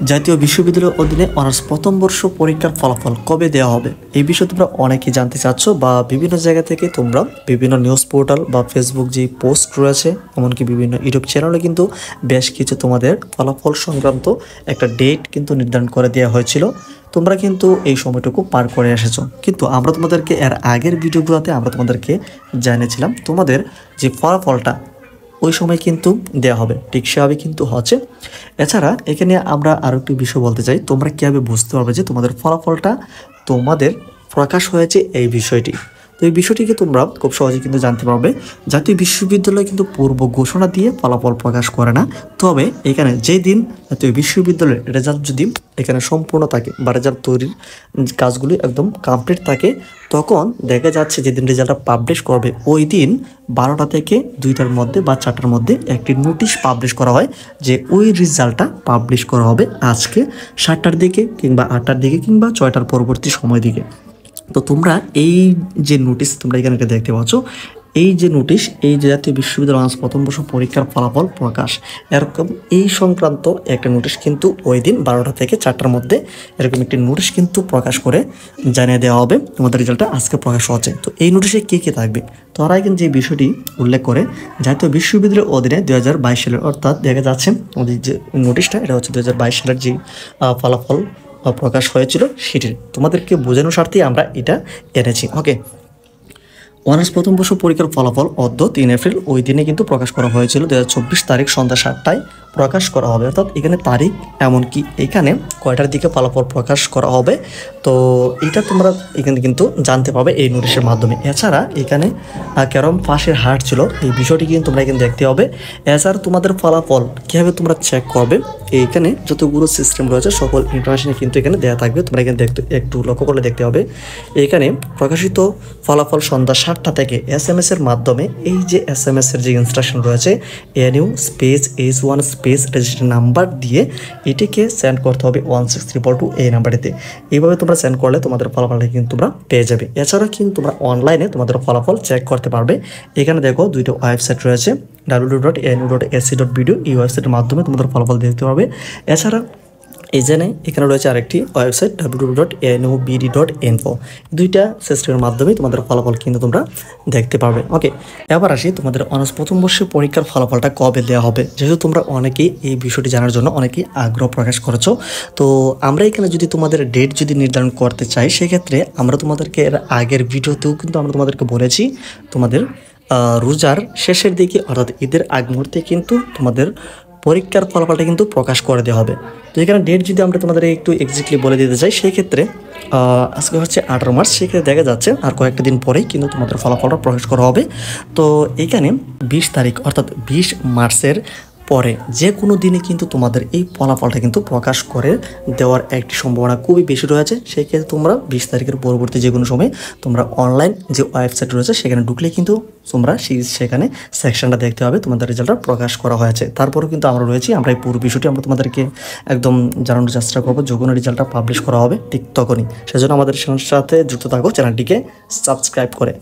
জাতীয় বিশ্ববিদ্যালয়ের অধীনে অনার্স প্রথম বর্ষ পরীক্ষার ফলাফল কবে দেওয়া হবে এই বিষয়ে তোমরা অনেকেই জানতে চাচ্ছ বা বিভিন্ন জায়গা থেকে তোমরা বিভিন্ন নিউজ পোর্টাল বা ফেসবুক যে পোস্ট রয়েছে এমনকি বিভিন্ন ইউটিউব চ্যানেলে কিন্তু বেশ কিছু তোমাদের ফলাফল সংক্রান্ত একটা ডেট কিন্তু নির্ধারণ করে দেওয়া হয়েছিল। তোমরা কিন্তু এই সময়টুকু পার করে এসেছো, কিন্তু আমরা তোমাদেরকে এর আগের ভিডিওগুলোতে আমরা তোমাদেরকে জানিয়েছিলাম তোমাদের যে ফলাফলটা ওই সময় কিন্তু দেওয়া হবে, ঠিক সেভাবে কিন্তু হচ্ছে। এছাড়া এখানে আমরা আরও একটি বিষয় বলতে চাই, তোমরা কীভাবে বুঝতে পারবে যে তোমাদের ফলাফলটা তোমাদের প্রকাশ হয়েছে এই বিষয়টি। তো এই বিষয়টিকে তোমরা খুব সহজে কিন্তু জানতে পারবে। জাতীয় বিশ্ববিদ্যালয় কিন্তু পূর্ব ঘোষণা দিয়ে ফলাফল প্রকাশ করে না, তবে এখানে যেই দিন জাতীয় বিশ্ববিদ্যালয়ের রেজাল্ট যদি এখানে সম্পূর্ণ থাকে বা রেজাল্ট তৈরির কাজগুলি একদম কমপ্লিট থাকে, তখন দেখা যাচ্ছে যেদিন রেজাল্টটা পাবলিশ করবে ওই দিন 12টা থেকে 2টার মধ্যে বা 4টার মধ্যে একটি নোটিশ পাবলিশ করা হয় যে ওই রেজাল্টটা পাবলিশ করা হবে আজকে 7টার দিকে কিংবা 8টার দিকে কিংবা 6টার পরবর্তী সময় দিকে। তো তোমরা এই যে নোটিশ তোমরা এখানে দেখতে পাচ্ছ, এই যে নোটিশ, এই যে জাতীয় বিশ্ববিদ্যালয় অনার্স প্রথম বর্ষ পরীক্ষার ফলাফল প্রকাশ, এরকম এই সংক্রান্ত একটা নোটিশ কিন্তু ওই দিন 12টা থেকে 4টার মধ্যে এরকম একটি নোটিশ কিন্তু প্রকাশ করে জানিয়ে দেওয়া হবে তোমাদের রেজাল্টটা আজকে প্রকাশ হচ্ছে। তো এই নোটিশে কী কী থাকবে তারা কিন্তু যে বিষয়টি উল্লেখ করে, জাতীয় বিশ্ববিদ্যালয়ের অধীনে 2022 সালের, অর্থাৎ দেখা যাচ্ছে আমাদের যে নোটিশটা এটা হচ্ছে 2022 সালের যে ফলাফল প্রকাশ হয়েছিল সেটির তোমাদেরকে বোঝানোর স্বার্থে আমরা এটা এনেছি। ওকে, অনার্স প্রথম বর্ষ পরীক্ষার ফলাফল অদ্য 3 এপ্রিল ওই দিনে কিন্তু প্রকাশ করা হয়েছিল। 2024 তারিখ সন্ধ্যা 7টায় প্রকাশ করা হবে, অর্থাৎ এখানে তারিখ এমনকি এখানে কয়টার দিকে ফলাফল প্রকাশ করা হবে, তো এটা তোমরা এখানে কিন্তু জানতে পাবে এই নোটিশের মাধ্যমে। এছাড়া এখানে কেরম পাশের হার ছিল এই বিষয়টি কিন্তু তোমরা এখানে দেখতে হবে। এছাড়া তোমাদের ফলাফল কীভাবে তোমরা চেক করবে, এইখানে যতগুলো সিস্টেম রয়েছে সকল ইনফরমেশন কিন্তু এখানে দেওয়া থাকবে। তোমরা এখানে একটু লক্ষ্য করলে দেখতে হবে, এখানে প্রকাশিত ফলাফল সন্ধ্যা 7টা থেকে SMS এর মাধ্যমে এই যে SMS এর যে ইনস্ট্রাকশন রয়েছে NU space H1 space registration number দিয়ে এটিকে সেন্ড করতে হবে 16342 এই নাম্বারেতে। এইভাবে তোমরা সেন্ড করলে তোমাদের ফলাফলটা কিন্তু তোমরা পেয়ে যাবে। এছাড়া কিন্তু তোমরা অনলাইনে তোমাদের ফলাফল চেক করতে পারবে। এখানে দেখো দুইটা ওয়েবসাইট রয়েছে, www.nu.ac.bd, এই ওয়েবসাইটের মাধ্যমে তোমাদের ফলাফল দেখতে পারবে। এছাড়া এখানে রয়েছে আরেকটি ওয়েবসাইট www.nubd.info, দুইটা সিস্টেমের মাধ্যমে তোমাদের ফলাফল কিন্তু তোমরা দেখতে পারবে। ওকে, এবার আসি তোমাদের অনার্স প্রথম বর্ষের পরীক্ষার ফলাফলটা কবে দেওয়া হবে। যেহেতু তোমরা অনেকেই এই বিষয়টি জানার জন্য অনেকেই আগ্রহ প্রকাশ করেছো, তো আমরা এখানে যদি তোমাদের ডেট যদি নির্ধারণ করতে চাই, সেক্ষেত্রে আমরা তোমাদেরকে এর আগের ভিডিওতেও কিন্তু আমরা তোমাদেরকে বলেছি তোমাদের রোজার শেষের দিকে অর্থাৎ ঈদের আগ মুহূর্তে কিন্তু তোমাদের পরীক্ষার ফলাফলটা কিন্তু প্রকাশ করে দেওয়া হবে। তো এখানে ডেট যদি আমরা তোমাদের একটু এক্স্যাক্টলি বলে দিতে চাই, সেই ক্ষেত্রে আজকে হচ্ছে 18 মার্চ, সেক্ষেত্রে দেখা যাচ্ছে আর কয়েকটা দিন পরেই কিন্তু তোমাদের ফলাফলটা প্রকাশ করা হবে। তো এখানে 20 তারিখ অর্থাৎ 20 মার্চের পরে যে কোনো দিনে কিন্তু তোমাদের এই ফলাফলটা কিন্তু প্রকাশ করে দেওয়ার একটি সম্ভাবনা খুবই বেশি রয়েছে। সেক্ষেত্রে তোমরা 20 তারিখের পরবর্তী যে কোনো সময় তোমরা অনলাইন যে ওয়েবসাইট রয়েছে সেখানে ঢুকলে কিন্তু তোমরা সেখানে সেকশনটা দেখতে হবে তোমাদের রেজাল্টটা প্রকাশ করা হয়েছে। তারপরেও কিন্তু আমরা রয়েছি, আমরা এই পুরো বিষয়টি আমরা তোমাদেরকে একদম জানানোর চেষ্টা করবো যখন রেজাল্টটা পাবলিশ করা হবে ঠিক তখনই। সেজন্য আমাদের সাথে যুক্ত থাকো, চ্যানেলটিকে সাবস্ক্রাইব করে।